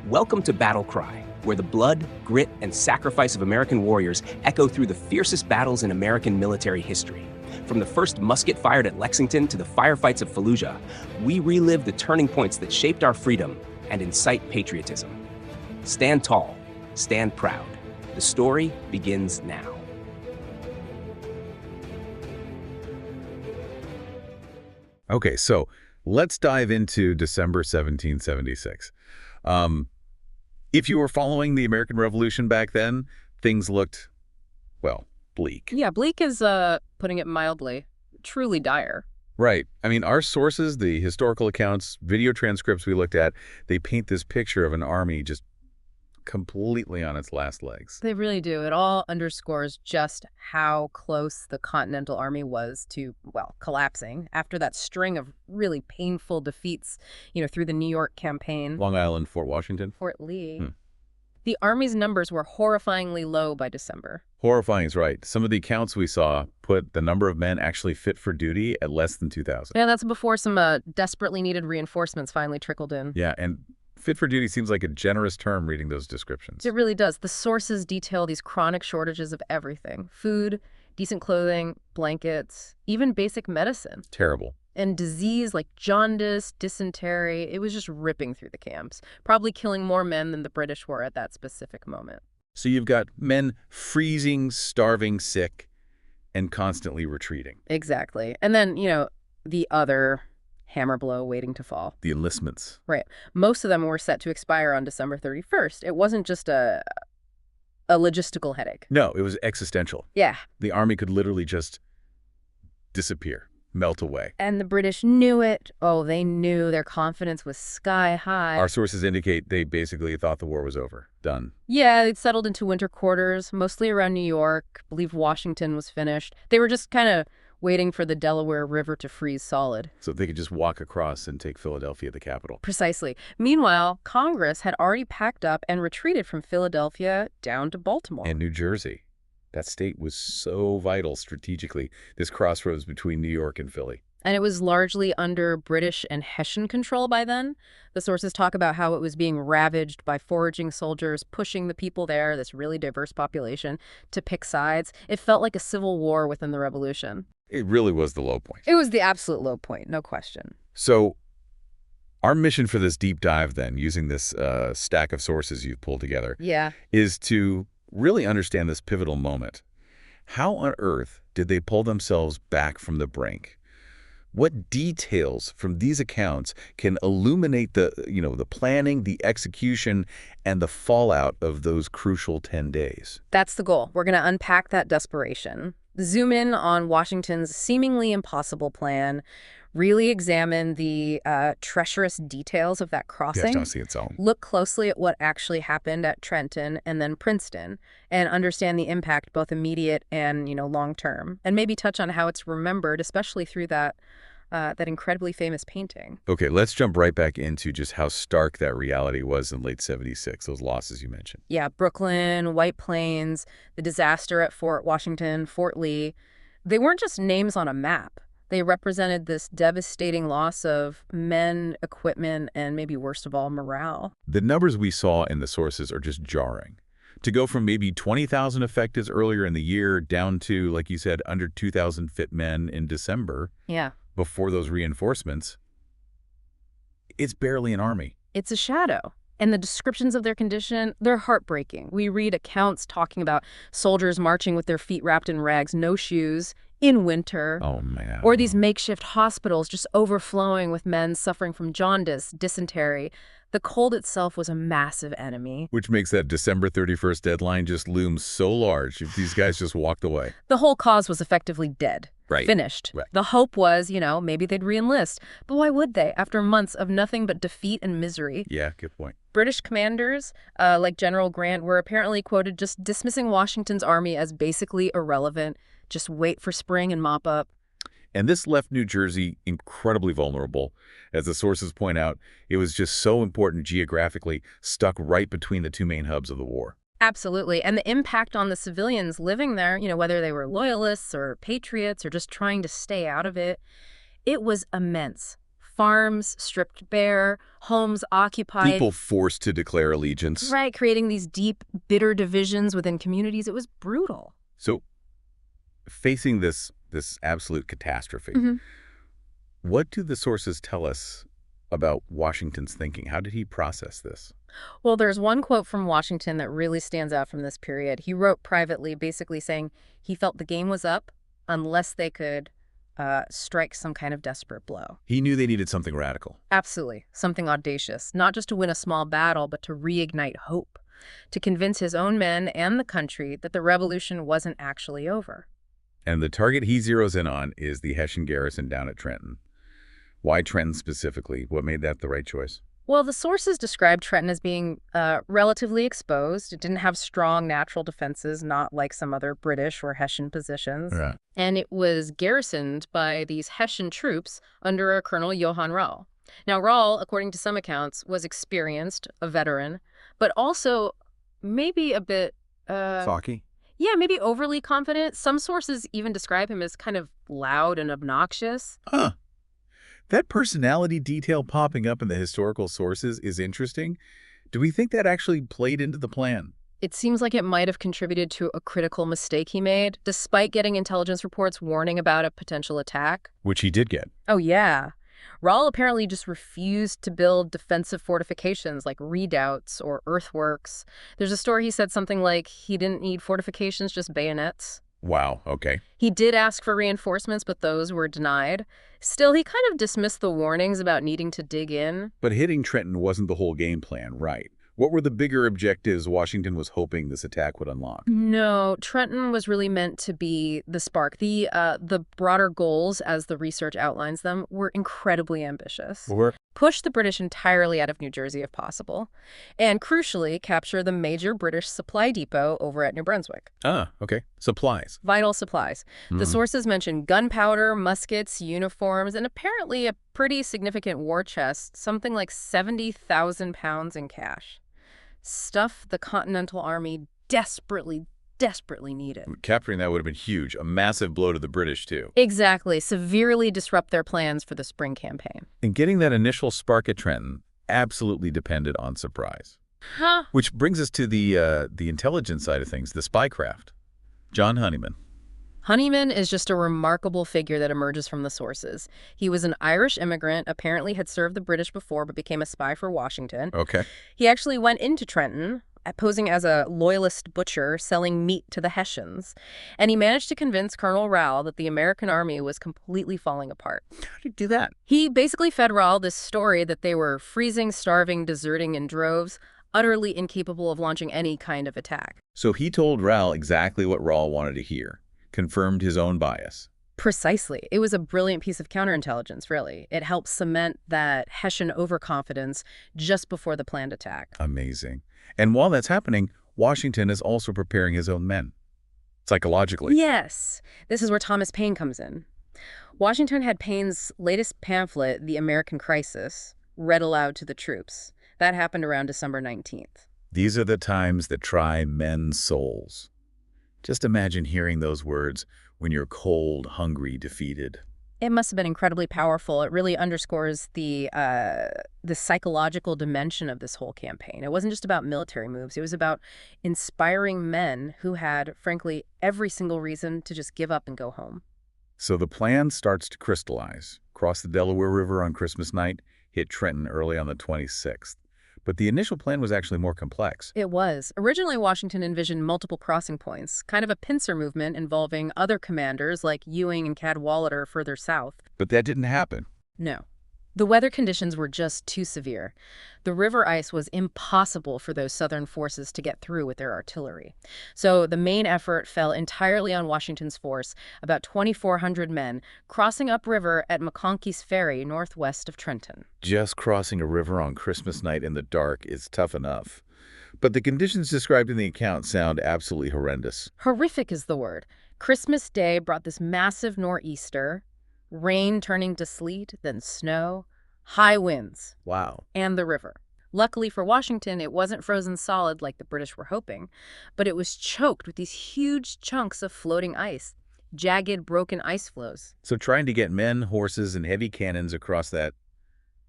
Welcome to Battle Cry, where the blood, grit, and sacrifice of American warriors echo through the fiercest battles in American military history. From the first musket fired at Lexington to the firefights of Fallujah, we relive the turning points that shaped our freedom and incite patriotism. Stand tall, stand proud. The story begins now. Okay, so let's dive into December 1776. If you were following the American Revolution back then, things looked, well, bleak. Yeah, bleak is, putting it mildly, truly dire. Right. I mean, our sources, the historical accounts, video transcripts we looked at, they paint this picture of an army just completely on its last legs. They really do. It all underscores just how close the Continental Army was to, well, collapsing after that string of really painful defeats, through the New York campaign. Long Island, Fort Washington. Fort Lee. The Army's numbers were horrifyingly low by December. Horrifying is right. Some of the accounts we saw put the number of men actually fit for duty at less than 2,000. Yeah, that's before some desperately needed reinforcements finally trickled in. Yeah, and fit for duty seems like a generous term reading those descriptions. It really does. The sources detail these chronic shortages of everything. Food, decent clothing, blankets, even basic medicine. Terrible. And disease like jaundice, dysentery, it was just ripping through the camps, probably killing more men than the British were at that specific moment. So you've got men freezing, starving, sick, and constantly retreating. Exactly. And then, the other hammer blow waiting to fall. The enlistments. Right. Most of them were set to expire on December 31st. It wasn't just a logistical headache. No, it was existential. Yeah. The army could literally just disappear, melt away. And the British knew it. Oh, they knew. Their confidence was sky high. Our sources indicate they basically thought the war was over. Done. Yeah, they'd settled into winter quarters, mostly around New York. Believe Washington was finished. They were just kind of waiting for the Delaware River to freeze solid. So they could just walk across and take Philadelphia, the capital. Precisely. Meanwhile, Congress had already packed up and retreated from Philadelphia down to Baltimore. And New Jersey. That state was so vital strategically, this crossroads between New York and Philly. And it was largely under British and Hessian control by then. The sources talk about how it was being ravaged by foraging soldiers, pushing the people there, this really diverse population, to pick sides. It felt like a civil war within the revolution. It really was the low point. It was the absolute low point, no question. So our mission for this deep dive then, using this stack of sources you've pulled together, is to really understand this pivotal moment. How on earth did they pull themselves back from the brink? What details from these accounts can illuminate the planning, the execution, and the fallout of those crucial 10 days? That's the goal. We're going to unpack that desperation, zoom in on Washington's seemingly impossible plan, really examine the treacherous details of that crossing. Yes, don't see its own. Look closely at what actually happened at Trenton and then Princeton, and understand the impact, both immediate and, long-term. And maybe touch on how it's remembered, especially through that incredibly famous painting. Okay, let's jump right back into just how stark that reality was in late 76, those losses you mentioned. Yeah, Brooklyn, White Plains, the disaster at Fort Washington, Fort Lee. They weren't just names on a map. They represented this devastating loss of men, equipment, and maybe worst of all, morale. The numbers we saw in the sources are just jarring. To go from maybe 20,000 effectives earlier in the year down to, like you said, under 2,000 fit men in December. Yeah. Before those reinforcements, it's barely an army. It's a shadow. And the descriptions of their condition, they're heartbreaking. We read accounts talking about soldiers marching with their feet wrapped in rags, no shoes, in winter. Oh, man. Or these makeshift hospitals just overflowing with men suffering from jaundice, dysentery. The cold itself was a massive enemy. Which makes that December 31st deadline just loom so large if these guys just walked away. The whole cause was effectively dead. Right. Finished. Right. The hope was, maybe they'd re-enlist. But why would they, after months of nothing but defeat and misery? Yeah, good point. British commanders, like General Grant, were apparently quoted just dismissing Washington's army as basically irrelevant. Just wait for spring and mop up. And this left New Jersey incredibly vulnerable. As the sources point out, it was just so important geographically, stuck right between the two main hubs of the war. Absolutely. And the impact on the civilians living there, whether they were loyalists or patriots or just trying to stay out of it, it was immense. Farms stripped bare, homes occupied. People forced to declare allegiance. Right, creating these deep, bitter divisions within communities. It was brutal. So, facing this absolute catastrophe, Mm-hmm. what do the sources tell us about Washington's thinking? How did he process this? Well, there's one quote from Washington that really stands out from this period. He wrote privately, basically saying he felt the game was up unless they could strike some kind of desperate blow. He knew they needed something radical. Absolutely. Something audacious. Not just to win a small battle, but to reignite hope. To convince his own men and the country that the revolution wasn't actually over. And the target he zeroes in on is the Hessian garrison down at Trenton. Why Trenton specifically? What made that the right choice? Well, the sources described Trenton as being relatively exposed. It didn't have strong natural defenses, not like some other British or Hessian positions. Right. And it was garrisoned by these Hessian troops under a Colonel Johann Rall. Now, Rall, according to some accounts, was experienced, a veteran, but also maybe a bit... Cocky? Yeah, maybe overly confident. Some sources even describe him as kind of loud and obnoxious. Huh. That personality detail popping up in the historical sources is interesting. Do we think that actually played into the plan? It seems like it might have contributed to a critical mistake he made, despite getting intelligence reports warning about a potential attack. Which he did get. Oh, yeah. Rall apparently just refused to build defensive fortifications like redoubts or earthworks. There's a story he said something like he didn't need fortifications, just bayonets. Wow, okay. He did ask for reinforcements, but those were denied. Still, he kind of dismissed the warnings about needing to dig in. But hitting Trenton wasn't the whole game plan, right? What were the bigger objectives Washington was hoping this attack would unlock? No, Trenton was really meant to be the spark. The broader goals, as the research outlines them, were incredibly ambitious. Push the British entirely out of New Jersey if possible. And crucially, capture the major British supply depot over at New Brunswick. Ah, okay. Supplies. Vital supplies. The sources mention gunpowder, muskets, uniforms, and apparently a pretty significant war chest, something like 70,000 pounds in cash. Stuff the Continental Army desperately needed. Capturing that would have been huge. A massive blow to the British, too. Exactly. Severely disrupt their plans for the spring campaign. And getting that initial spark at Trenton absolutely depended on surprise. Huh? Which brings us to the intelligence side of things, the spycraft. John Honeyman. Honeyman is just a remarkable figure that emerges from the sources. He was an Irish immigrant, apparently had served the British before, but became a spy for Washington. Okay. He actually went into Trenton, posing as a loyalist butcher selling meat to the Hessians. And he managed to convince Colonel Rall that the American army was completely falling apart. How did he do that? He basically fed Rall this story that they were freezing, starving, deserting in droves, utterly incapable of launching any kind of attack. So he told Rall exactly what Rall wanted to hear. Confirmed his own bias. Precisely. It was a brilliant piece of counterintelligence, really. It helped cement that Hessian overconfidence just before the planned attack. Amazing. And while that's happening, Washington is also preparing his own men. Psychologically. Yes. This is where Thomas Paine comes in. Washington had Paine's latest pamphlet, The American Crisis, read aloud to the troops. That happened around December 19th. These are the times that try men's souls. Just imagine hearing those words when you're cold, hungry, defeated. It must have been incredibly powerful. It really underscores the psychological dimension of this whole campaign. It wasn't just about military moves. It was about inspiring men who had, frankly, every single reason to just give up and go home. So the plan starts to crystallize. Cross the Delaware River on Christmas night, hit Trenton early on the 26th. But the initial plan was actually more complex. It was. Originally, Washington envisioned multiple crossing points, kind of a pincer movement involving other commanders like Ewing and Cadwalader further south. But that didn't happen. No. The weather conditions were just too severe. The river ice was impossible for those Southern forces to get through with their artillery. So the main effort fell entirely on Washington's force, about 2,400 men, crossing upriver at McConkey's Ferry northwest of Trenton. Just crossing a river on Christmas night in the dark is tough enough. But the conditions described in the account sound absolutely horrendous. Horrific is the word. Christmas Day brought this massive nor'easter, rain turning to sleet, then snow, high winds. Wow. And the river. Luckily for Washington, it wasn't frozen solid like the British were hoping, but it was choked with these huge chunks of floating ice, jagged, broken ice floes. So trying to get men, horses, and heavy cannons across that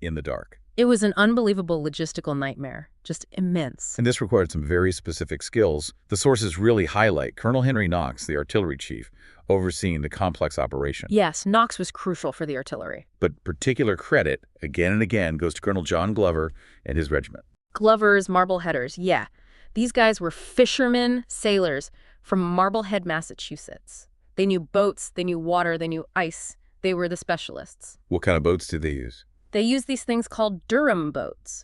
in the dark. It was an unbelievable logistical nightmare, just immense. And this required some very specific skills. The sources really highlight Colonel Henry Knox, the artillery chief, overseeing the complex operation. Yes, Knox was crucial for the artillery. But particular credit, again and again, goes to Colonel John Glover and his regiment. Glovers, Marbleheaders, yeah. These guys were fishermen, sailors from Marblehead, Massachusetts. They knew boats, they knew water, they knew ice. They were the specialists. What kind of boats did they use? They used these things called Durham boats.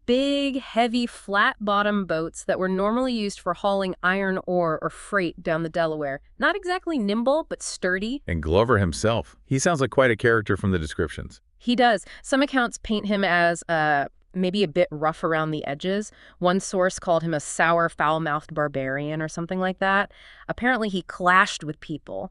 Big, heavy, flat-bottom boats that were normally used for hauling iron ore or freight down the Delaware. Not exactly nimble, but sturdy. And Glover himself. He sounds like quite a character from the descriptions. He does. Some accounts paint him as maybe a bit rough around the edges. One source called him a sour, foul-mouthed barbarian or something like that. Apparently he clashed with people.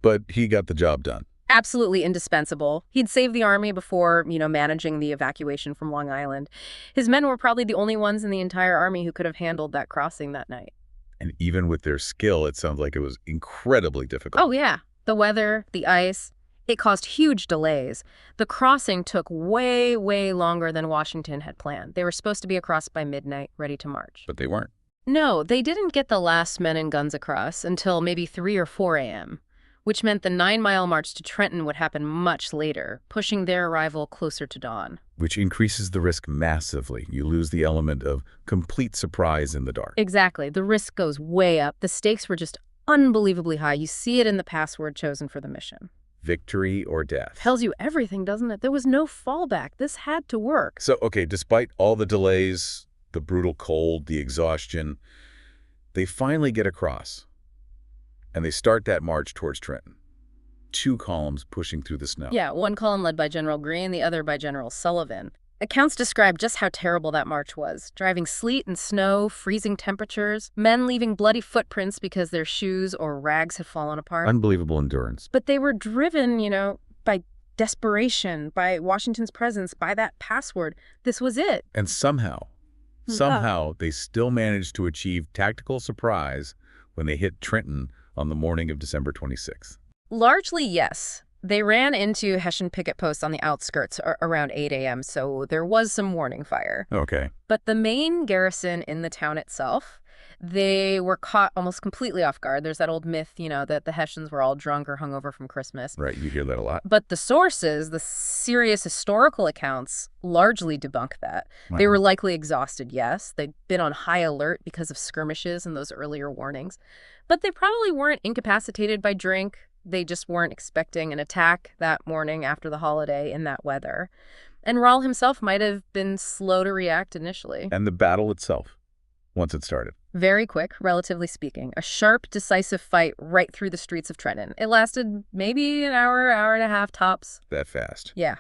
But he got the job done. Absolutely indispensable. He'd saved the army before, managing the evacuation from Long Island. His men were probably the only ones in the entire army who could have handled that crossing that night. And even with their skill, it sounds like it was incredibly difficult. Oh, yeah. The weather, the ice, it caused huge delays. The crossing took way, way longer than Washington had planned. They were supposed to be across by midnight, ready to march. But they weren't. No, they didn't get the last men and guns across until maybe 3 or 4 a.m., which meant the 9-mile march to Trenton would happen much later, pushing their arrival closer to dawn. Which increases the risk massively. You lose the element of complete surprise in the dark. Exactly. The risk goes way up. The stakes were just unbelievably high. You see it in the password chosen for the mission. Victory or death. Tells you everything, doesn't it? There was no fallback. This had to work. So, okay, despite all the delays, the brutal cold, the exhaustion, they finally get across. And they start that march towards Trenton. 2 columns pushing through the snow. Yeah, one column led by General Greene, the other by General Sullivan. Accounts describe just how terrible that march was. Driving sleet and snow, freezing temperatures, men leaving bloody footprints because their shoes or rags had fallen apart. Unbelievable endurance. But they were driven, by desperation, by Washington's presence, by that password. This was it. And somehow they still managed to achieve tactical surprise when they hit Trenton on the morning of December 26th. Largely, yes. They ran into Hessian picket posts on the outskirts around 8 a.m., so there was some warning fire. Okay. But the main garrison in the town itself, they were caught almost completely off guard. There's that old myth, that the Hessians were all drunk or hungover from Christmas. Right, you hear that a lot. But the sources, the serious historical accounts, largely debunk that. Wow. They were likely exhausted, yes. They'd been on high alert because of skirmishes and those earlier warnings. But they probably weren't incapacitated by drink. They just weren't expecting an attack that morning after the holiday in that weather. And Rall himself might have been slow to react initially. And the battle itself, once it started? Very quick, relatively speaking. A sharp, decisive fight right through the streets of Trenton. It lasted maybe an hour, hour and a half tops. That fast? Yeah.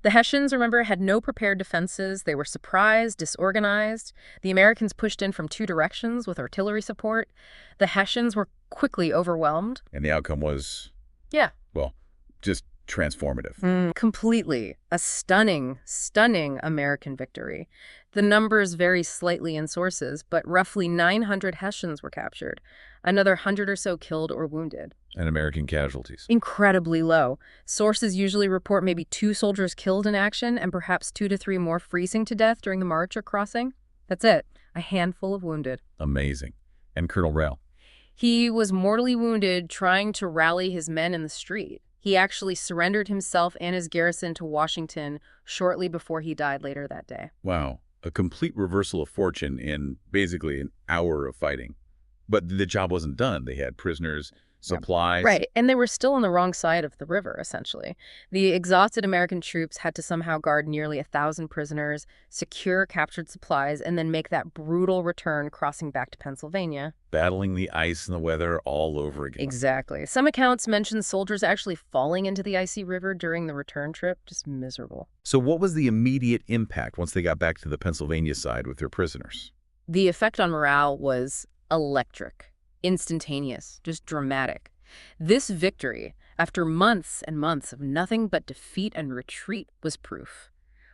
The Hessians, remember, had no prepared defenses. They were surprised, disorganized. The Americans pushed in from 2 directions with artillery support. The Hessians were quickly overwhelmed. And the outcome was? Yeah. Well, just transformative. Completely. A stunning, stunning American victory. The numbers vary slightly in sources, but roughly 900 Hessians were captured. Another 100 or so killed or wounded. And American casualties? Incredibly low. Sources usually report maybe 2 soldiers killed in action and perhaps 2 to 3 more freezing to death during the march or crossing. That's it. A handful of wounded. Amazing. And Colonel Rall? He was mortally wounded trying to rally his men in the street. He actually surrendered himself and his garrison to Washington shortly before he died later that day. Wow. A complete reversal of fortune in basically an hour of fighting. But the job wasn't done. They had prisoners, supplies. Right, and they were still on the wrong side of the river, essentially. The exhausted American troops had to somehow guard nearly 1,000 prisoners, secure captured supplies, and then make that brutal return crossing back to Pennsylvania. Battling the ice and the weather all over again. Exactly. Some accounts mention soldiers actually falling into the icy river during the return trip. Just miserable. So what was the immediate impact once they got back to the Pennsylvania side with their prisoners? The effect on morale was electric, instantaneous, just dramatic. This victory, after months and months of nothing but defeat and retreat, was proof.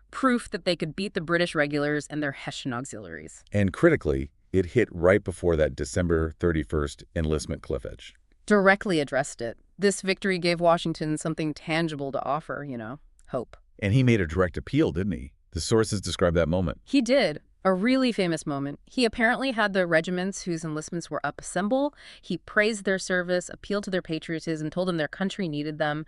Proof that they could beat the British regulars and their Hessian auxiliaries. And critically, it hit right before that December 31st enlistment cliff edge. Directly addressed it. This victory gave Washington something tangible to offer, hope. And he made a direct appeal, didn't he? The sources describe that moment. He did. A really famous moment. He apparently had the regiments whose enlistments were up assemble. He praised their service, appealed to their patriotism, told them their country needed them,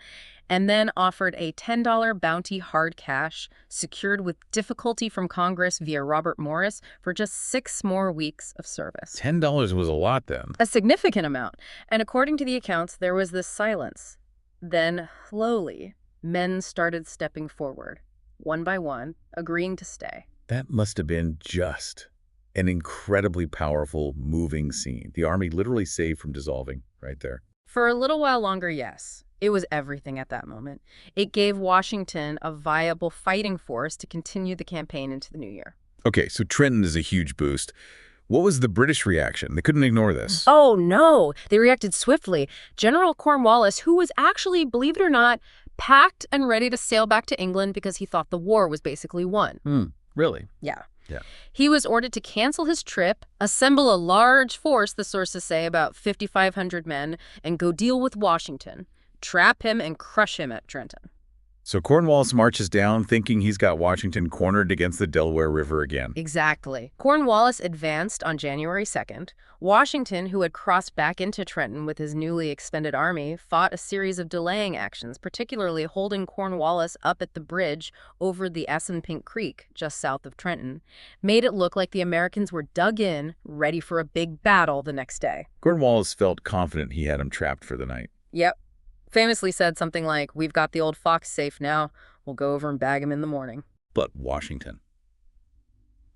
and then offered a $10 bounty hard cash, secured with difficulty from Congress via Robert Morris, for just 6 more weeks of service. $10 was a lot then. A significant amount. And according to the accounts, there was this silence. Then, slowly, men started stepping forward, one by one, agreeing to stay. That must have been just an incredibly powerful, moving scene. The army literally saved from dissolving right there. For a little while longer, yes. It was everything at that moment. It gave Washington a viable fighting force to continue the campaign into the new year. Okay, so Trenton is a huge boost. What was the British reaction? They couldn't ignore this. Oh, no. They reacted swiftly. General Cornwallis, who was actually, believe it or not, packed and ready to sail back to England because he thought the war was basically won. Really? Yeah. Yeah. He was ordered to cancel his trip, assemble a large force, the sources say about 5,500 men, and go deal with Washington, trap him and crush him at Trenton. So Cornwallis marches down thinking he's got Washington cornered against the Delaware River again. Exactly. Cornwallis advanced on January 2nd. Washington, who had crossed back into Trenton with his newly expended army, fought a series of delaying actions, particularly holding Cornwallis up at the bridge over the Assunpink Creek, just south of Trenton, made it look like the Americans were dug in, ready for a big battle the next day. Cornwallis felt confident he had him trapped for the night. Yep. Famously said something like, "We've got the old fox safe now. We'll go over and bag him in the morning." But Washington.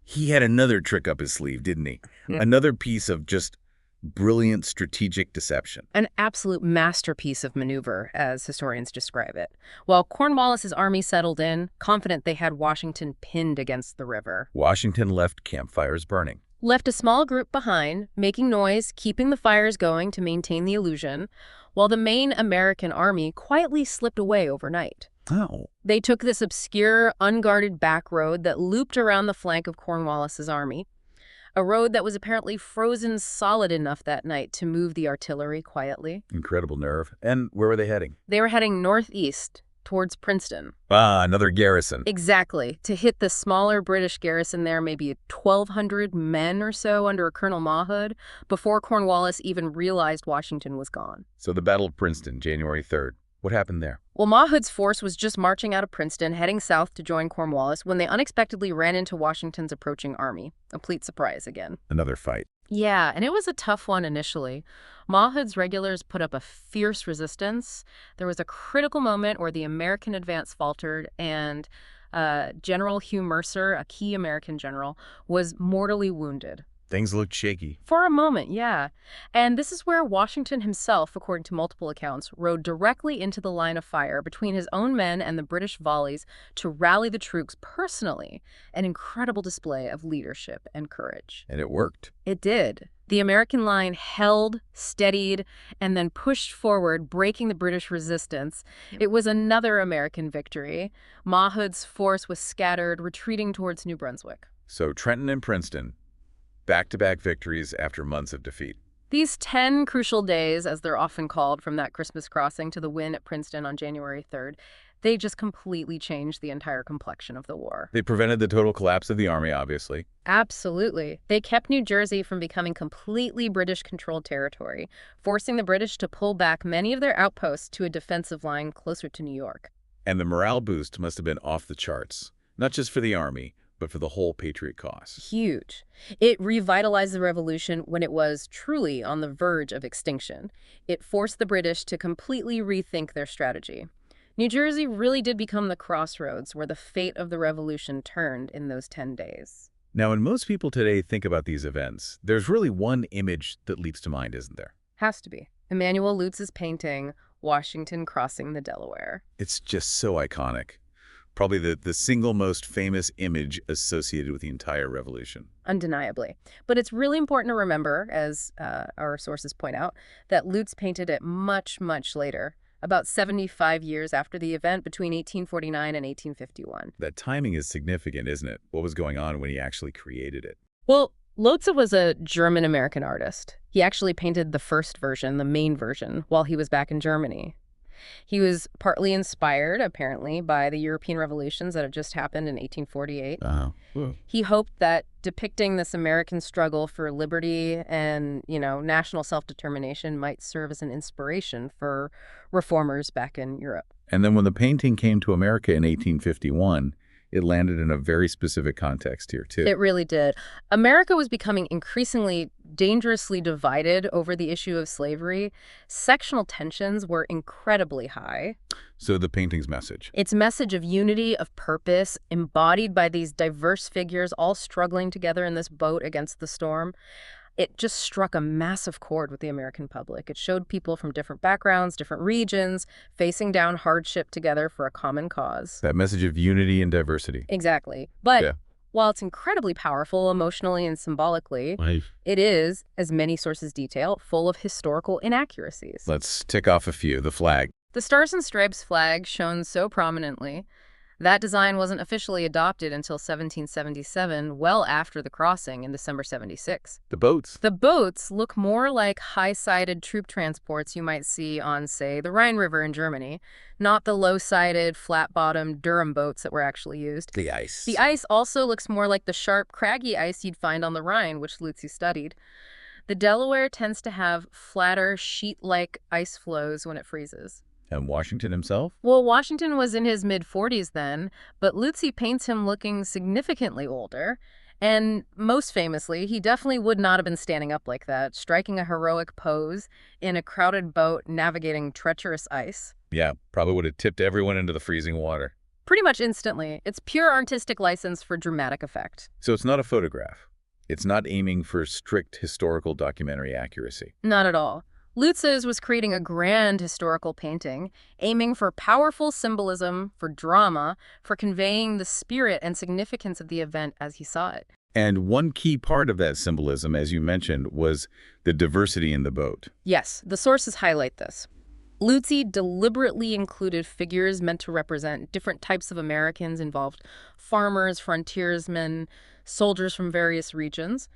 He had another trick up his sleeve, didn't he? Another piece of just brilliant strategic deception. An absolute masterpiece of maneuver, as historians describe it. While Cornwallis's army settled in, confident they had Washington pinned against the river, Washington left campfires burning. left a small group behind, making noise, keeping the fires going to maintain the illusion, while the main American army quietly slipped away overnight. Oh. They took this obscure, unguarded back road that looped around the flank of Cornwallis's army, a road that was apparently frozen solid enough that night to move the artillery quietly. Incredible nerve. And where were they heading? They were heading northeast, towards Princeton. Ah, another garrison. Exactly. To hit the smaller British garrison there, maybe 1,200 men or so under Colonel Mawhood, before Cornwallis even realized Washington was gone. So the Battle of Princeton, January 3rd. What happened there? Well, Mawhood's force was just marching out of Princeton, heading south to join Cornwallis, when they unexpectedly ran into Washington's approaching army. A complete surprise again. Another fight. Yeah, and it was a tough one initially. Mawhood's regulars put up a fierce resistance. There was a critical moment where the American advance faltered, and General Hugh Mercer, a key American general, was mortally wounded. Things looked shaky. For a moment, yeah. And this is where Washington himself, according to multiple accounts, rode directly into the line of fire between his own men and the British volleys to rally the troops personally. An incredible display of leadership and courage. And it worked. It did. The American line held, steadied, and then pushed forward, breaking the British resistance. It was another American victory. Mawhood's force was scattered, retreating towards New Brunswick. So Trenton and Princeton, back-to-back victories after months of defeat. These 10 crucial days, as they're often called, from that Christmas crossing to the win at Princeton on January 3rd, they just completely changed the entire complexion of the war. They prevented the total collapse of the army, obviously. Absolutely. They kept New Jersey from becoming completely British-controlled territory, forcing the British to pull back many of their outposts to a defensive line closer to New York. And the morale boost must have been off the charts, not just for the army, but for the whole patriot cause. Huge. It revitalized the revolution when it was truly on the verge of extinction. It forced the British to completely rethink their strategy. New Jersey really did become the crossroads where the fate of the revolution turned in those 10 days. Now, when most people today think about these events, there's really one image that leaps to mind, isn't there? Has to be. Emanuel Lutz's painting, Washington Crossing the Delaware. It's just so iconic. Probably the single most famous image associated with the entire revolution. Undeniably. But it's really important to remember, as our sources point out, that Lutz painted it much, much later, about 75 years after the event, between 1849 and 1851. That timing is significant, isn't it? What was going on when he actually created it? Well, Lotze was a German-American artist. He actually painted the first version, the main version, while he was back in Germany. He was partly inspired, apparently, by the European revolutions that had just happened in 1848. He hoped that depicting this American struggle for liberty and, national self-determination might serve as an inspiration for reformers back in Europe. And then when the painting came to America in 1851, it landed in a very specific context here, too. It really did. America was becoming increasingly dangerously divided over the issue of slavery. Sectional tensions were incredibly high. So the painting's message? Its message of unity, of purpose, embodied by these diverse figures all struggling together in this boat against the storm. It just struck a massive chord with the American public. It showed people from different backgrounds, different regions, facing down hardship together for a common cause. That message of unity and diversity. Exactly. But while it's incredibly powerful emotionally and symbolically, it is, as many sources detail, full of historical inaccuracies. Let's tick off a few. The flag. The Stars and Stripes flag shone so prominently. That design wasn't officially adopted until 1777, well after the crossing in December 76. The boats. The boats look more like high-sided troop transports you might see on, say, the Rhine River in Germany, not the low-sided, flat-bottomed Durham boats that were actually used. The ice. The ice also looks more like the sharp, craggy ice you'd find on the Rhine, which Lutzy studied. The Delaware tends to have flatter, sheet-like ice flows when it freezes. And Washington himself? Well, Washington was in his mid-40s then, but Lutzy paints him looking significantly older. And most famously, he definitely would not have been standing up like that, striking a heroic pose in a crowded boat navigating treacherous ice. Yeah, probably would have tipped everyone into the freezing water. Pretty much instantly. It's pure artistic license for dramatic effect. So it's not a photograph. It's not aiming for strict historical documentary accuracy. Not at all. Lutzy's was creating a grand historical painting, aiming for powerful symbolism, for drama, for conveying the spirit and significance of the event as he saw it. And one key part of that symbolism, as you mentioned, was the diversity in the boat. Yes, the sources highlight this. Lutzy deliberately included figures meant to represent different types of Americans involved: farmers, frontiersmen, soldiers from various regions,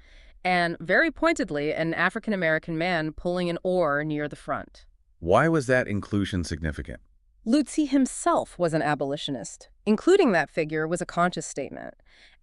and very pointedly, an African-American man pulling an oar near the front. Why was that inclusion significant? Lutzy himself was an abolitionist. Including that figure was a conscious statement,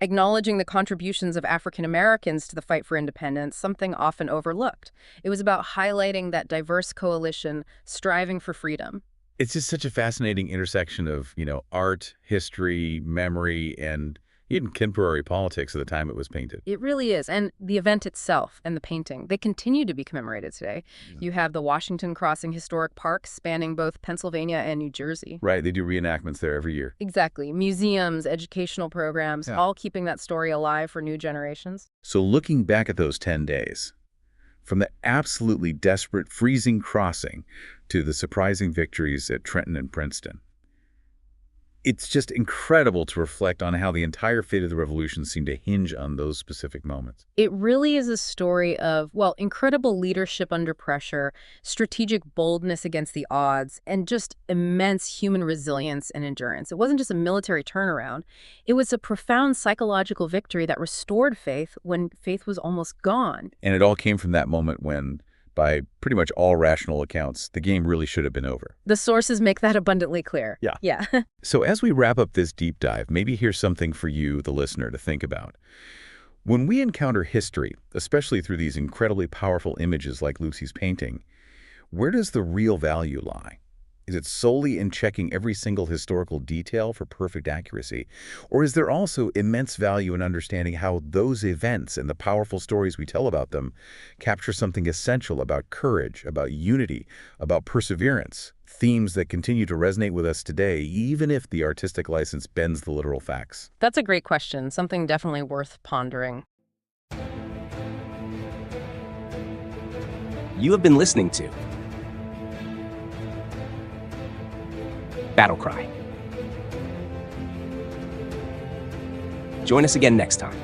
acknowledging the contributions of African Americans to the fight for independence, something often overlooked. It was about highlighting that diverse coalition striving for freedom. It's just such a fascinating intersection of, art, history, memory, and even contemporary politics at the time it was painted. It really is. And the event itself and the painting, they continue to be commemorated today. Yeah. You have the Washington Crossing Historic Park spanning both Pennsylvania and New Jersey. Right. They do reenactments there every year. Exactly. Museums, educational programs, all keeping that story alive for new generations. So looking back at those 10 days, from the absolutely desperate freezing crossing to the surprising victories at Trenton and Princeton, it's just incredible to reflect on how the entire fate of the revolution seemed to hinge on those specific moments. It really is a story of, incredible leadership under pressure, strategic boldness against the odds, and just immense human resilience and endurance. It wasn't just a military turnaround. It was a profound psychological victory that restored faith when faith was almost gone. And it all came from that moment when, by pretty much all rational accounts, the game really should have been over. The sources make that abundantly clear. Yeah. So as we wrap up this deep dive, maybe here's something for you, the listener, to think about. When we encounter history, especially through these incredibly powerful images like Lutzy's painting, where does the real value lie? Is it solely in checking every single historical detail for perfect accuracy? Or is there also immense value in understanding how those events and the powerful stories we tell about them capture something essential about courage, about unity, about perseverance, themes that continue to resonate with us today, even if the artistic license bends the literal facts? That's a great question, something definitely worth pondering. You have been listening to Battle Cry. Join us again next time.